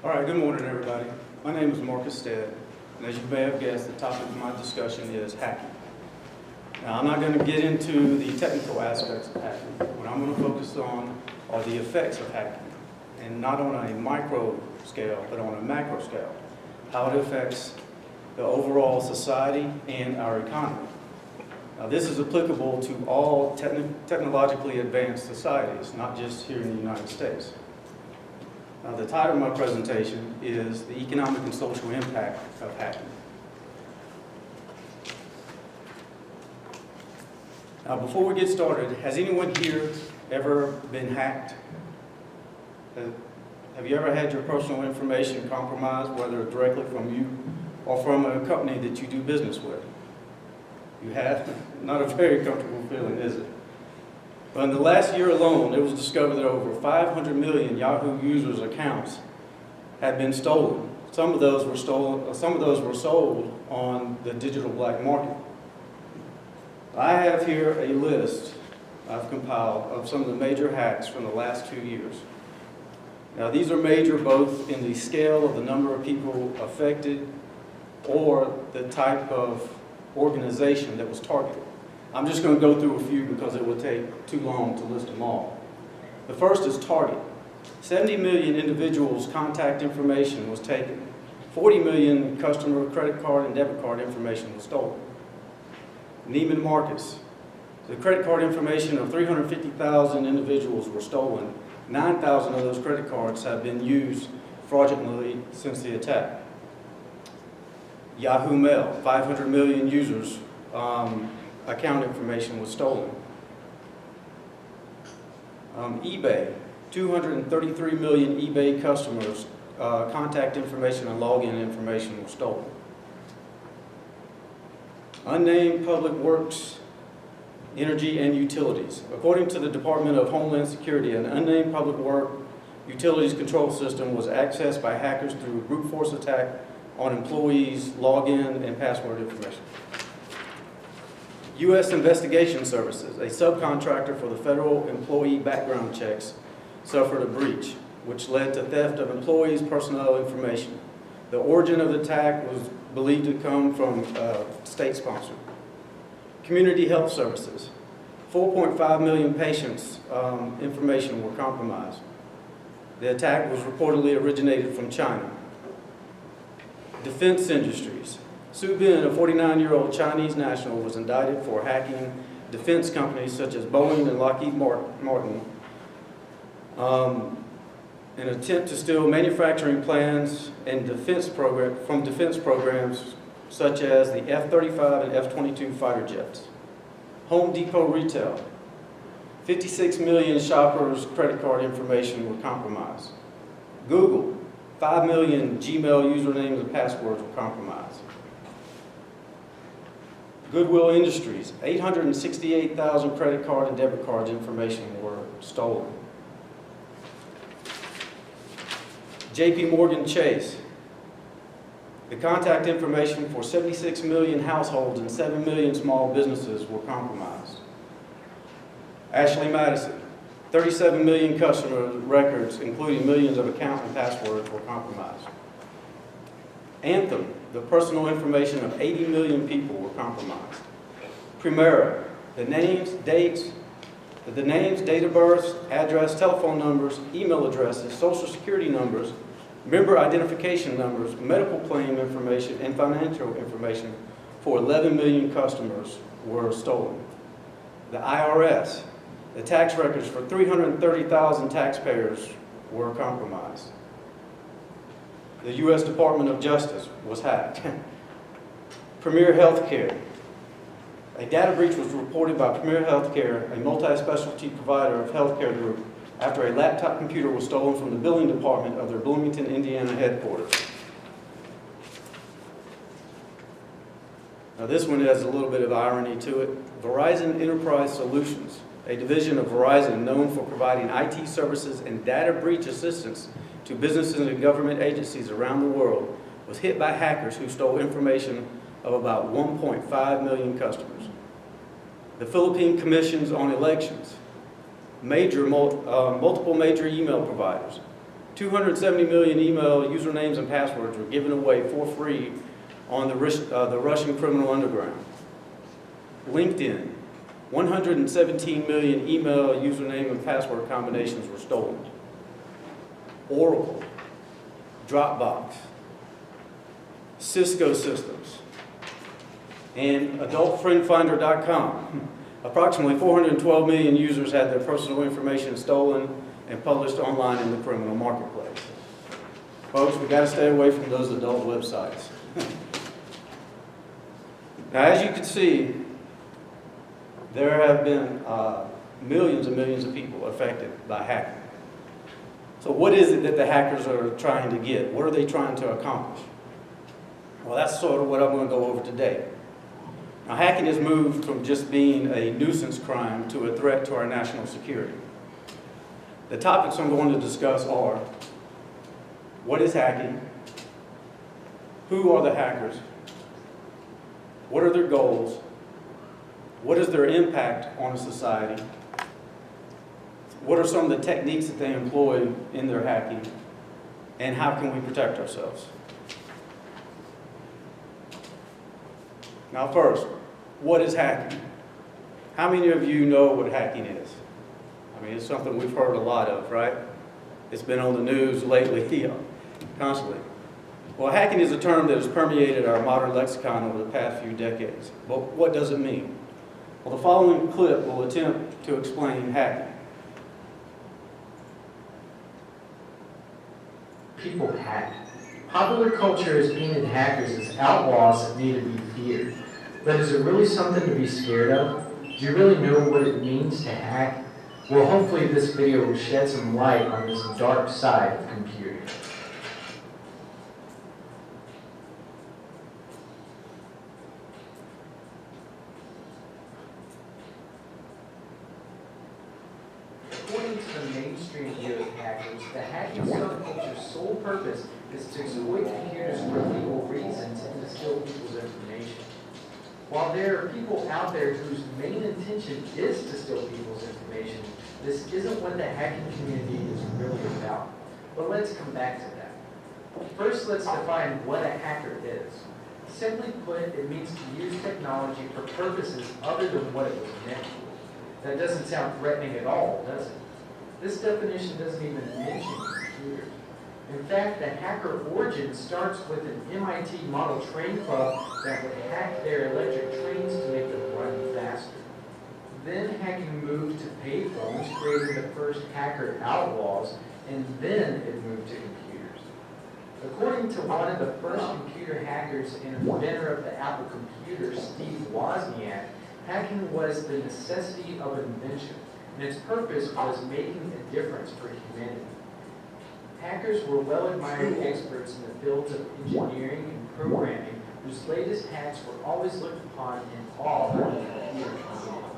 All right, good morning, everybody. My name is Marcus Steade, and as you may have guessed, the topic of my discussion is hacking. Now, I'm not going to get into the technical aspects of hacking. What I'm going to focus on are the effects of hacking, and not on a micro scale, but on a macro scale, how it affects the overall society and our economy. Now, this is applicable to all technologically advanced societies, not just here in the United States. Now, the title of my presentation is The Economic and Social Impact of Hacking. Now, before we get started, has anyone here ever been hacked? Have you ever had your personal information compromised, whether directly from you or from a company that you do business with? You have? Not a very comfortable feeling, is it? But in the last year alone, it was discovered that over 500 million Yahoo users' accounts had been stolen. Some of those were sold on the digital black market. I have here a list I've compiled of some of the major hacks from the last 2 years. Now, these are major both in the scale of the number of people affected or the type of organization that was targeted. I'm just going to go through a few because it would take too long to list them all. The first is Target. 70 million individuals' contact information was taken. 40 million customer credit card and debit card information was stolen. Neiman Marcus. The credit card information of 350,000 individuals were stolen. 9,000 of those credit cards have been used fraudulently since the attack. Yahoo Mail. 500 million users' account information was stolen. eBay, 233 million eBay customers' contact information and login information was stolen. Unnamed Public Works, Energy and Utilities. According to the Department of Homeland Security, an unnamed public work utilities control system was accessed by hackers through a brute force attack on employees' login and password information. U.S. Investigation Services, a subcontractor for the federal employee background checks, suffered a breach, which led to theft of employees' personnel information. The origin of the attack was believed to come from state sponsor. Community Health Services, 4.5 million patients' information were compromised. The attack was reportedly originated from China. Defense Industries. Su Bin, a 49-year-old Chinese national, was indicted for hacking defense companies such as Boeing and Lockheed Martin in an attempt to steal manufacturing plans and defense programs such as the F-35 and F-22 fighter jets. Home Depot Retail. 56 million shoppers' credit card information were compromised. Google. 5 million Gmail usernames and passwords were compromised. Goodwill Industries, 868,000 credit card and debit cards information were stolen. JP Morgan Chase, the contact information for 76 million households and 7 million small businesses were compromised. Ashley Madison, 37 million customer records, including millions of account and passwords, were compromised. Anthem, the personal information of 80 million people were compromised. Primera, the names, date of birth, address, telephone numbers, email addresses, social security numbers, member identification numbers, medical claim information, and financial information for 11 million customers were stolen. The IRS, the tax records for 330,000 taxpayers were compromised. The U.S. Department of Justice was hacked. Premier Healthcare. A data breach was reported by Premier Healthcare, a multi-specialty provider of healthcare group, after a laptop computer was stolen from the billing department of their Bloomington, Indiana headquarters. Now, this one has a little bit of irony to it. Verizon Enterprise Solutions, a division of Verizon known for providing IT services and data breach assistance to businesses and government agencies around the world, was hit by hackers who stole information of about 1.5 million customers. The Philippine Commissions on Elections, multiple major email providers, 270 million email usernames and passwords were given away for free on the Russian criminal underground. LinkedIn, 117 million email username and password combinations were stolen. Oracle, Dropbox, Cisco Systems, and AdultFriendFinder.com. Approximately 412 million users had their personal information stolen and published online in the criminal marketplace. Folks, we've got to stay away from those adult websites. Now, as you can see, there have been millions and millions of people affected by hacking. So what is it that the hackers are trying to get? What are they trying to accomplish? Well, that's sort of what I'm going to go over today. Now, hacking has moved from just being a nuisance crime to a threat to our national security. The topics I'm going to discuss are: what is hacking? Who are the hackers? What are their goals? What is their impact on society? What are some of the techniques that they employ in their hacking? And how can we protect ourselves? Now first, what is hacking? How many of you know what hacking is? I mean, it's something we've heard a lot of, right? It's been on the news lately, constantly. Well, hacking is a term that has permeated our modern lexicon over the past few decades. But what does it mean? Well, the following clip will attempt to explain hacking. People hack. Popular culture has painted hackers as outlaws that need to be feared. But is it really something to be scared of? Do you really know what it means to hack? Well, hopefully this video will shed some light on this dark side of computing. According to the mainstream view of hackers, the hacking subculture's sole purpose is to exploit computers for illegal reasons and to steal people's information. While there are people out there whose main intention is to steal people's information, this isn't what the hacking community is really about. But let's come back to that. First, let's define what a hacker is. Simply put, it means to use technology for purposes other than what it was meant for. That doesn't sound threatening at all, does it? This definition doesn't even mention computers. In fact, the hacker origin starts with an MIT model train club that would hack their electric trains to make them run faster. Then hacking moved to payphones, creating the first hacker outlaws, and then it moved to computers. According to one of the first computer hackers and inventor of the Apple computer, Steade, hacking was the necessity of invention, and its purpose was making a difference for humanity. Hackers were well-admired experts in the fields of engineering and programming, whose latest hacks were always looked upon in awe by the computer community.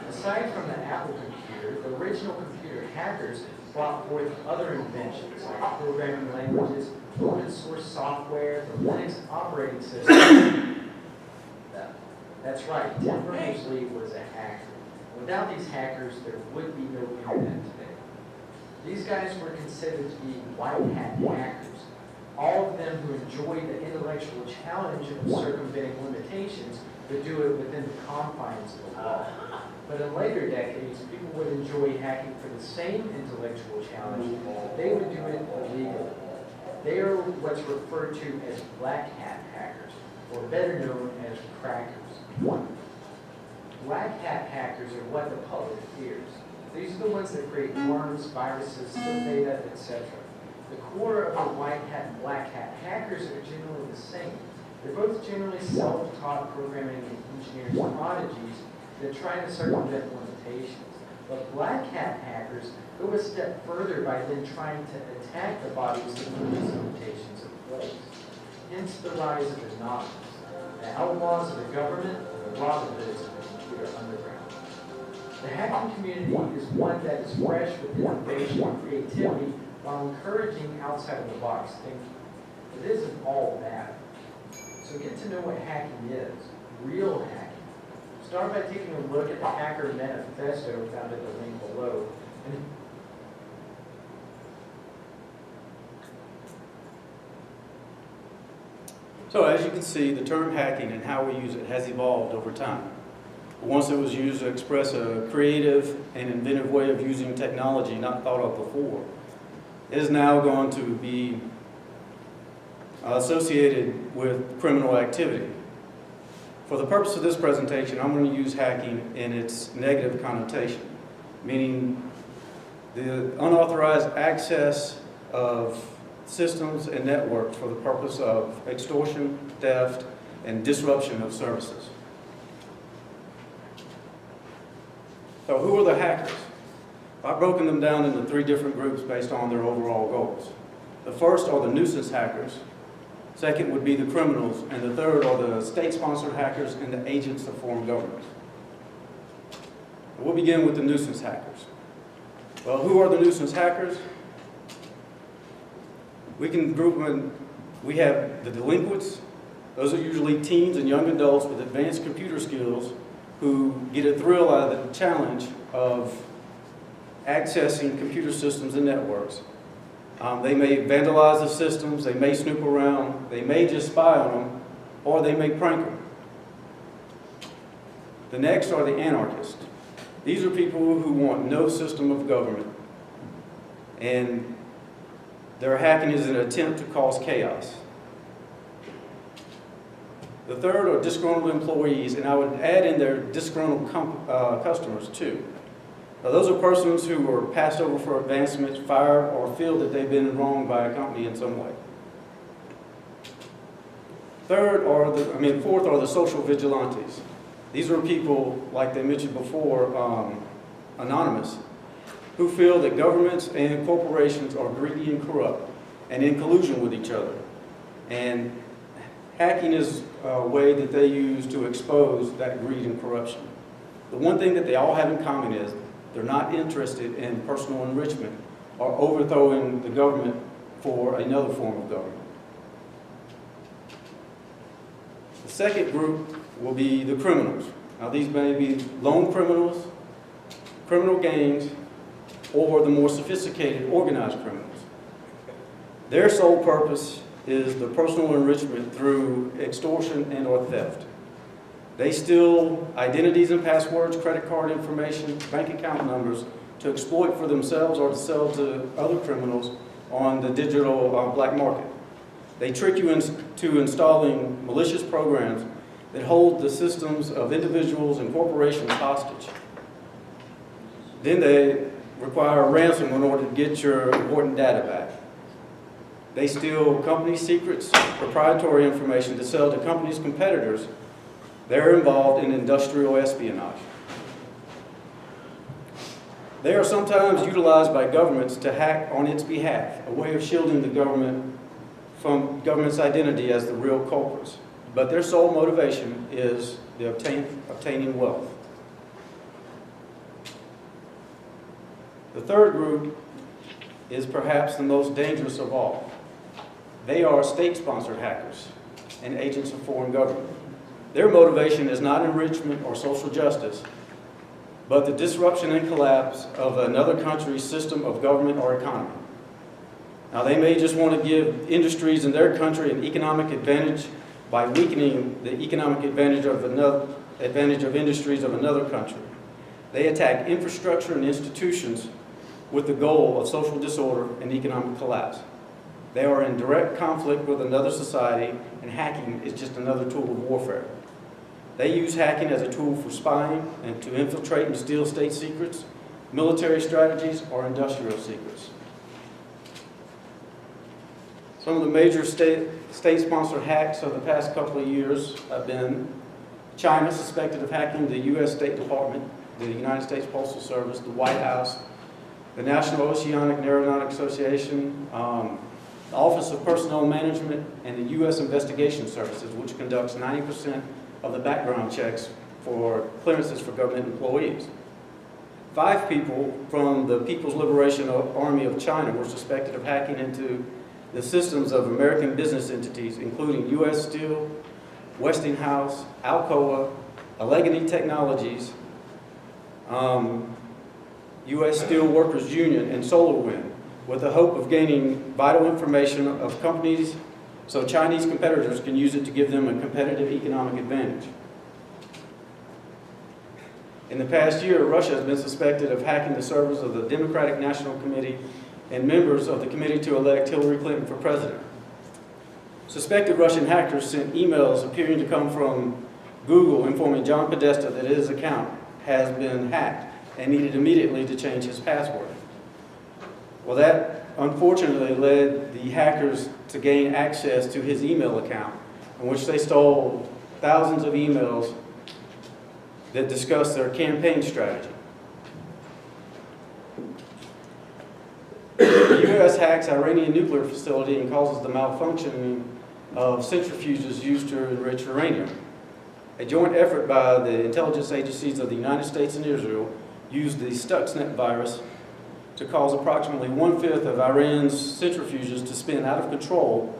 Aside from the Apple computer, the original computer hackers brought forth other inventions like programming languages, open source software, the Linux operating system. That's right, Tim Berners-Lee was a hacker. Without these hackers, there would be no internet today. These guys were considered to be white hat hackers, all of them who enjoyed the intellectual challenge of circumventing limitations, but do it within the confines of the law. But in later decades, people would enjoy hacking for the same intellectual challenge, but they would do it illegally. They are what's referred to as black hat hackers, or better known as crackers. Black hat hackers are what the public fears. These are the ones that create worms, viruses, data, etc. The core of the white hat and black hat hackers are generally the same. They're both generally self-taught programming and engineering prodigies that try to circumvent limitations. But black hat hackers go a step further by then trying to attack the bodies that put these limitations in place. Hence the rise of the anonymous, the outlaws of the government, and the Robin Hoods of the computer underground. The hacking community is one that is fresh with innovation and creativity while encouraging outside-of-the-box thinking. It isn't all bad. So get to know what hacking is, real hacking. Start by taking a look at the Hacker Manifesto found at the link below. So as you can see, the term hacking and how we use it has evolved over time. Once it was used to express a creative and inventive way of using technology not thought of before, it is now going to be associated with criminal activity. For the purpose of this presentation, I'm going to use hacking in its negative connotation, meaning the unauthorized access of systems and networks for the purpose of extortion, theft, and disruption of services. So who are the hackers? I've broken them down into 3 different groups based on their overall goals. The first are the nuisance hackers, second would be the criminals, and the third are the state-sponsored hackers and the agents of foreign governments. We'll begin with the nuisance hackers. Well, who are the nuisance hackers? We can group them. We have the delinquents. Those are usually teens and young adults with advanced computer skills who get a thrill out of the challenge of accessing computer systems and networks. They may vandalize the systems, they may snoop around, they may just spy on them, or they may prank them. The next are the anarchists. These are people who want no system of government, and their hacking is an attempt to cause chaos. The third are disgruntled employees, and I would add in there disgruntled customers too. Now, those are persons who were passed over for advancement, fired, or feel that they've been wronged by a company in some way. Fourth are the social vigilantes. These are people, like they mentioned before, anonymous, who feel that governments and corporations are greedy and corrupt and in collusion with each other. And hacking is a way that they use to expose that greed and corruption. The one thing that they all have in common is they're not interested in personal enrichment or overthrowing the government for another form of government. The second group will be the criminals. Now, these may be lone criminals, criminal gangs, or the more sophisticated organized criminals. Their sole purpose is the personal enrichment through extortion and or theft. They steal identities and passwords, credit card information, bank account numbers to exploit for themselves or to sell to other criminals on the digital black market. They trick you into installing malicious programs that hold the systems of individuals and corporations hostage. Then they require a ransom in order to get your important data back. They steal company secrets, proprietary information to sell to companies' competitors. They're involved in industrial espionage. They are sometimes utilized by governments to hack on its behalf, a way of shielding the government from government's identity as the real culprits. But their sole motivation is the obtaining wealth. The third group is perhaps the most dangerous of all. They are state-sponsored hackers and agents of foreign government. Their motivation is not enrichment or social justice, but the disruption and collapse of another country's system of government or economy. Now, they may just want to give industries in their country an economic advantage by weakening the economic advantage of industries of another country. They attack infrastructure and institutions with the goal of social disorder and economic collapse. They are in direct conflict with another society, and hacking is just another tool of warfare. They use hacking as a tool for spying and to infiltrate and steal state secrets, military strategies, or industrial secrets. Some of the major state-sponsored hacks of the past couple of years have been China, suspected of hacking the U.S. State Department, the United States Postal Service, the White House, the National Oceanic and Aeronautic Association, the Office of Personnel Management, and the U.S. Investigation Services, which conducts 90% of the background checks for clearances for government employees. 5 people from the People's Liberation Army of China were suspected of hacking into the systems of American business entities, including U.S. Steel, Westinghouse, Alcoa, Allegheny Technologies, U.S. Steel Workers Union, and SolarWind, with the hope of gaining vital information of companies so Chinese competitors can use it to give them a competitive economic advantage. In the past year, Russia has been suspected of hacking the servers of the Democratic National Committee and members of the committee to elect Hillary Clinton for president. Suspected Russian hackers sent emails appearing to come from Google informing John Podesta that his account has been hacked and needed immediately to change his password. Well, that unfortunately led the hackers to gain access to his email account, in which they stole thousands of emails that discussed their campaign strategy. The U.S. hacks Iranian nuclear facility and causes the malfunctioning of centrifuges used to enrich uranium. A joint effort by the intelligence agencies of the United States and Israel used the Stuxnet virus to cause approximately 1/5 of Iran's centrifuges to spin out of control,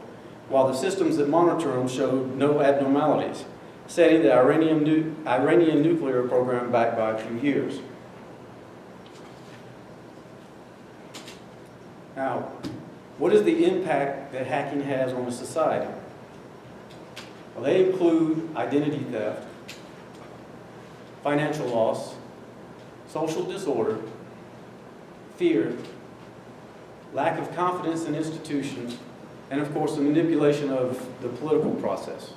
while the systems that monitor them showed no abnormalities, setting the Iranian nuclear program back by a few years. Now, what is the impact that hacking has on a society? Well, they include identity theft, financial loss, social disorder, fear, lack of confidence in institutions, and of course the manipulation of the political process.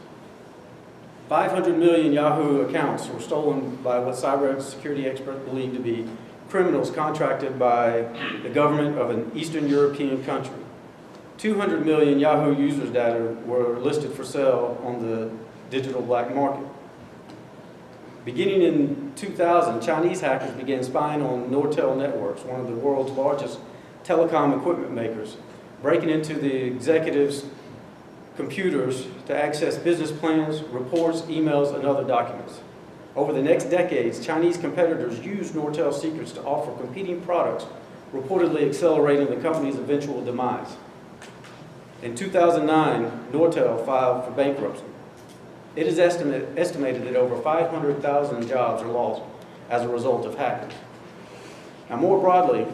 500 million Yahoo accounts were stolen by what cybersecurity experts believe to be criminals contracted by the government of an Eastern European country. 200 million Yahoo users' data were listed for sale on the digital black market. Beginning in 2000, Chinese hackers began spying on Nortel Networks, one of the world's largest telecom equipment makers, breaking into the executives' computers to access business plans, reports, emails, and other documents. Over the next decades, Chinese competitors used Nortel's secrets to offer competing products, reportedly accelerating the company's eventual demise. In 2009, Nortel filed for bankruptcy. It is estimated that over 500,000 jobs are lost as a result of hackers. Now, more broadly,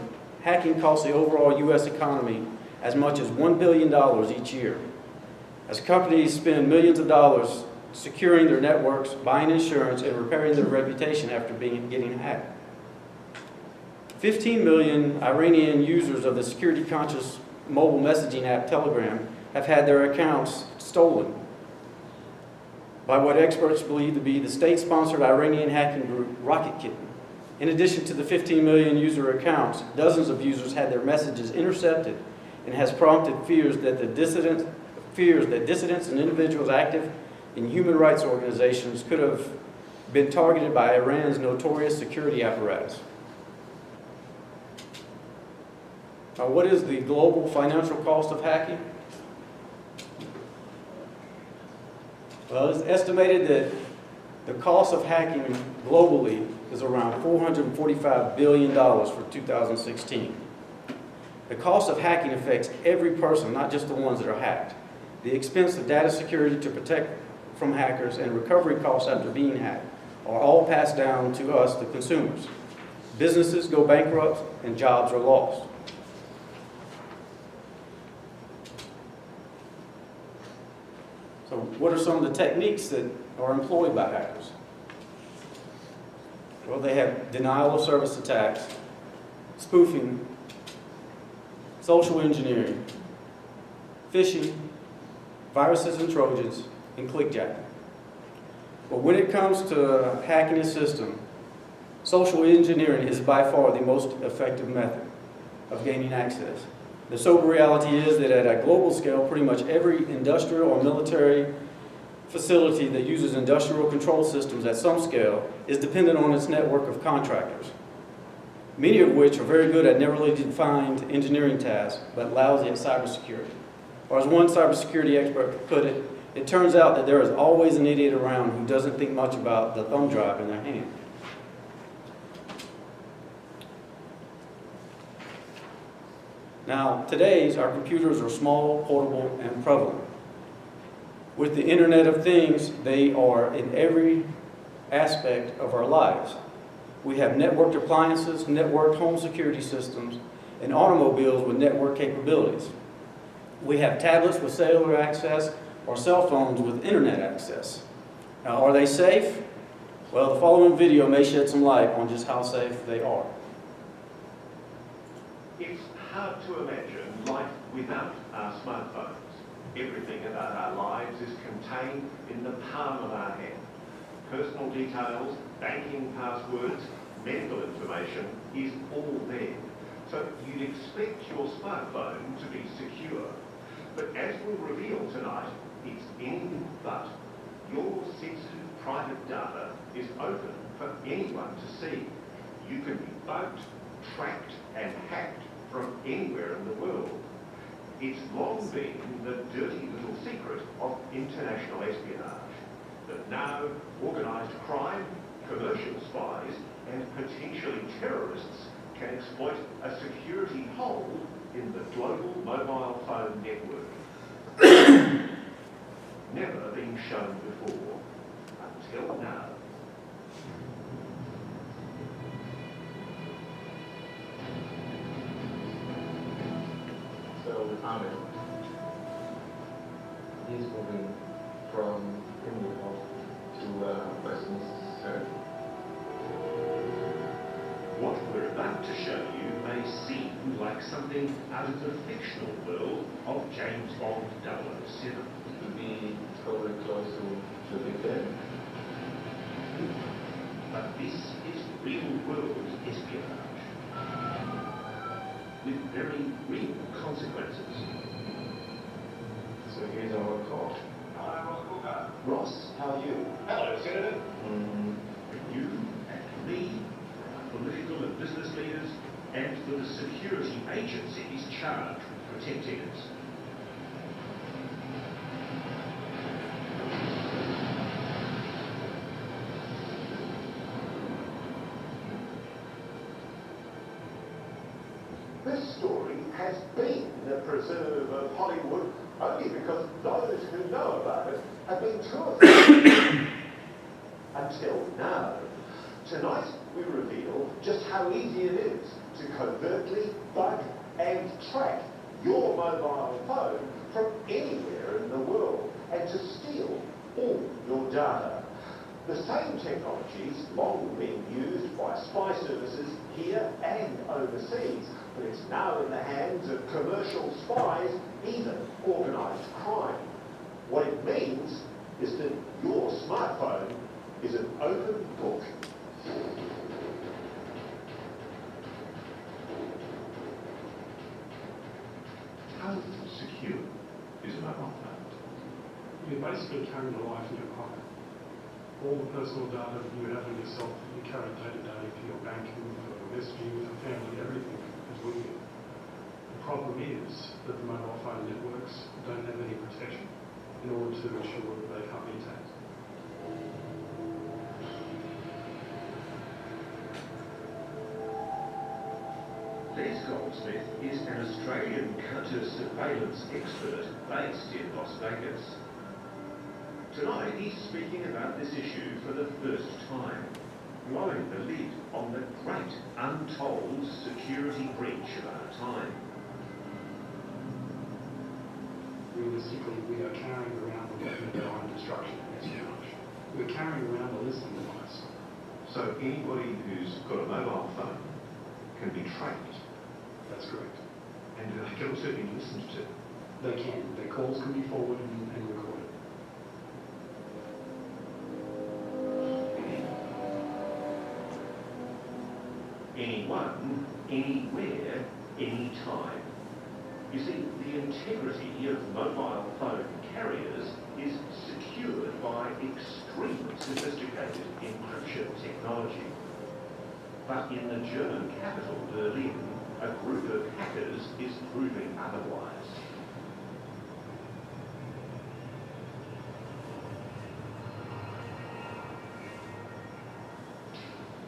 hacking costs the overall U.S. economy as much as $1 billion each year, as companies spend millions of dollars securing their networks, buying insurance, and repairing their reputation after getting hacked. 15 million Iranian users of the security-conscious mobile messaging app Telegram have had their accounts stolen by what experts believe to be the state-sponsored Iranian hacking group Rocket Kitten. In addition to the 15 million user accounts, dozens of users had their messages intercepted, and has prompted fears that dissidents and individuals active in human rights organizations could have been targeted by Iran's notorious security apparatus. Now, what is the global financial cost of hacking? Well, it's estimated that the cost of hacking globally is around $445 billion for 2016. The cost of hacking affects every person, not just the ones that are hacked. The expense of data security to protect from hackers and recovery costs after being hacked are all passed down to us, the consumers. Businesses go bankrupt and jobs are lost. So what are some of the techniques that are employed by hackers? Well, they have denial of service attacks, spoofing, social engineering, phishing, viruses and trojans, and clickjacking. But when it comes to hacking a system, social engineering is by far the most effective method of gaining access. The sober reality is that at a global scale, pretty much every industrial or military facility that uses industrial control systems at some scale is dependent on its network of contractors, many of which are very good at narrowly defined engineering tasks, but lousy at cybersecurity. Or as one cybersecurity expert put it, it turns out that there is always an idiot around who doesn't think much about the thumb drive in their hand. Now, today's our computers are small, portable, and prevalent. With the Internet of Things, they are in every aspect of our lives. We have networked appliances, networked home security systems, and automobiles with network capabilities. We have tablets with cellular access or cell phones with internet access. Now, are they safe? Well, the following video may shed some light on just how safe they are. It's hard to imagine life without our smartphones. Everything about our lives is contained in the palm of our hand. Personal details, banking passwords, medical information is all there. So you'd expect your smartphone to be secure. But as we'll reveal tonight, it's anything but. Your sensitive private data is open for anyone to see. You can be bugged, tracked and hacked from anywhere in the world. It's long been the dirty little secret of international espionage. But now organised crime, commercial spies and potentially terrorists can exploit a security hole in the global mobile phone network. Never been shown before, until now. So we found it. He's moving from Pimlico to Westminster. What we're about to show you may seem like something out of the fictional world of James Bond 007. To be probably close to the Big Ben. But this is real-world espionage with very real consequences. So here's our call. Ross, how are you? Hello, Senator. You and me, political and business leaders, and for the security agencies charged with protecting us. This story has been the preserve of Hollywood only because those who know about it have been too afraid. Until now. Tonight we reveal just how easy it is to covertly bug and track your mobile phone from anywhere in the world and to steal all your data. The same technologies long been used by spy services here and overseas, but it's now in the hands of commercial spies, even organised crime. What it means is that your smartphone is an open book. How secure is a mobile phone? You're basically carrying a life in your pocket. All the personal data you have on yourself, you carry day-to-day for your banking, for messaging with your family, everything is with you. The problem is that the mobile phone networks don't have any protection in order to ensure that they can't be attacked. Les Goldsmith is an Australian counter-surveillance expert based in Las Vegas. Tonight he's speaking about this issue for the first time, blowing the lid on the great untold security breach of our time. Realistically, we are carrying around a weapon of divine destruction and espionage. We're carrying around a listening device. So anybody who's got a mobile phone can be tracked. That's correct. And they can also be listened to. They can. Their calls can be forwarded and recorded. Anyone, anywhere, anytime. You see, the integrity of mobile phone carriers is secured by extremely sophisticated encryption technology. But in the German capital, Berlin, a group of hackers is proving otherwise.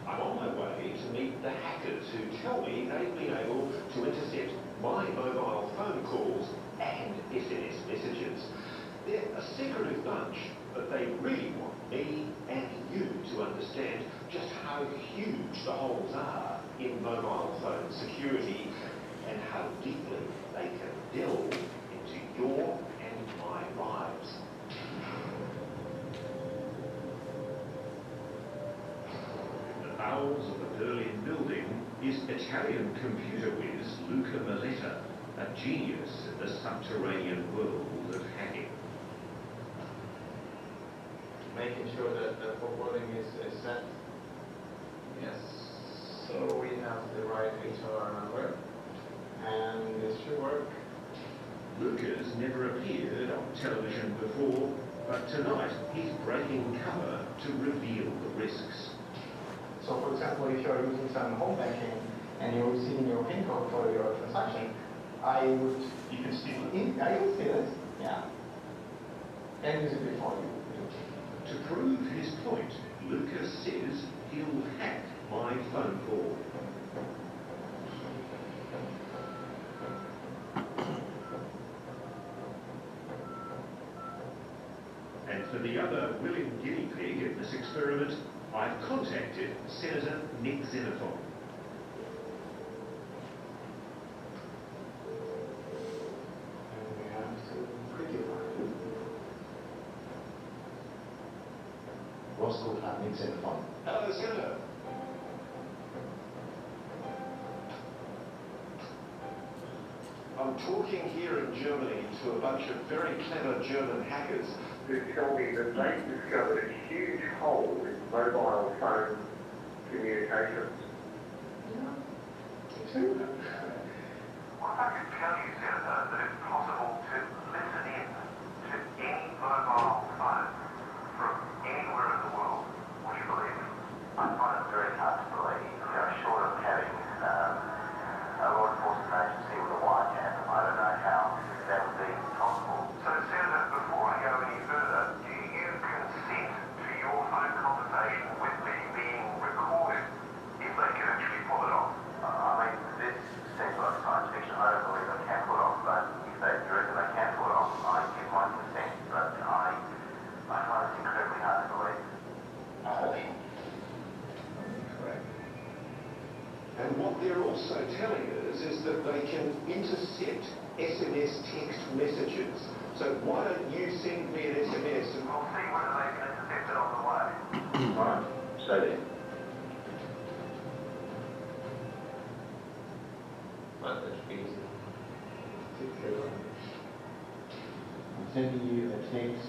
I'm on my way to meet the hackers who tell me they've been able to intercept my mobile phone calls and SMS messages. They're a secretive bunch, but they really want me and you to understand just how huge the holes are in mobile phone security and how deeply they can delve into your and my lives. In the bowels of the Berlin building is Italian computer whiz Luca Maletta, a genius in the subterranean world of hacking. Making sure that the forwarding is set. Yes. So we have the right HR number, and this should work. Luca's never appeared on television before, but tonight he's breaking cover to reveal the risks. So for example, if you're using some home banking and you're receiving your PIN code for your transaction, you can steal it. I can steal it, yeah. And use it before you do. To prove his point, Luca says he'll hack my phone call. And for the other willing guinea pig in this experiment, I've contacted Senator Nick Xenophon. And we have to quickly find it. Ross called that Nick Xenophon. Hello, Senator. I'm talking here in Germany to a bunch of very clever German hackers who tell me that they've discovered a huge hole in mobile phone communications. Well, I can tell you, Senator, that it's possible to listen in to any mobile phone from anywhere in the world. Would you believe it? I find it very hard to believe. Short of having a law enforcement agency with a wide hand, I don't know how that would be possible. So, Senator, before I go any further, do you consent to your phone conversation with me being recorded if they can actually pull it off? I mean, this seems like science fiction. I don't believe they can pull it off, but if they reckon they can pull it off, I give my consent. But I find this incredibly hard to believe. Correct. And what they're also telling us is that they can intercept SMS text messages. So why don't you send me an SMS and We'll see whether they can intercept it on the way. Alright, stay there. But that should be easy. I'm sending you a text.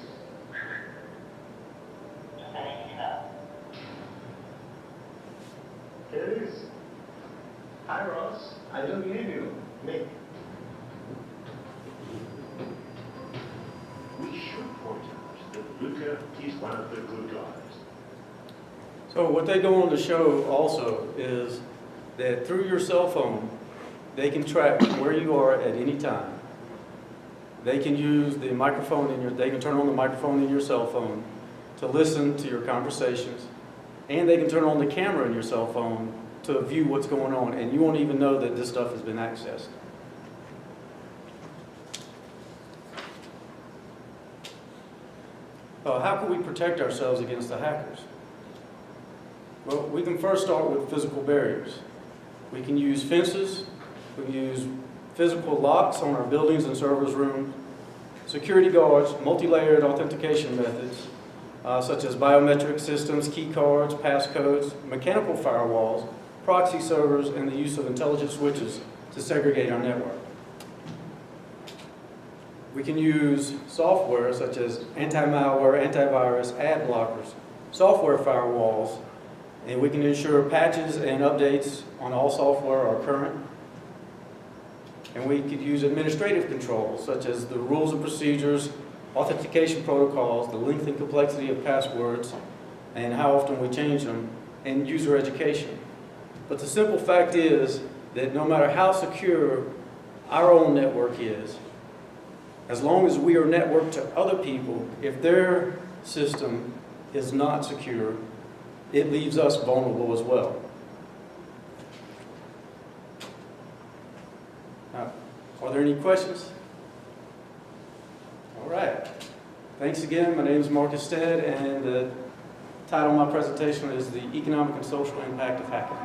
Here it is. Hi Ross, I don't hear you. Nick. We should point out that Luca is one of the good guys. So what they go on to show also is that through your cell phone, they can track where you are at any time. They can use the microphone they can turn on the microphone in your cell phone to listen to your conversations, and they can turn on the camera in your cell phone to view what's going on, and you won't even know that this stuff has been accessed. How can we protect ourselves against the hackers? Well, we can first start with physical barriers. We can use fences, we can use physical locks on our buildings and servers' rooms, security guards, multi-layered authentication methods, such as biometric systems, key cards, passcodes, mechanical firewalls, proxy servers, and the use of intelligent switches to segregate our network. We can use software such as anti-malware, antivirus, ad blockers, software firewalls, and we can ensure patches and updates on all software are current. And we could use administrative controls such as the rules and procedures, authentication protocols, the length and complexity of passwords, and how often we change them, and user education. But the simple fact is that no matter how secure our own network is, as long as we are networked to other people, if their system is not secure, it leaves us vulnerable as well. Now, are there any questions? All right. Thanks again. My name is Marcus Steade, and the title of my presentation is The Economic and Social Impact of Hacking.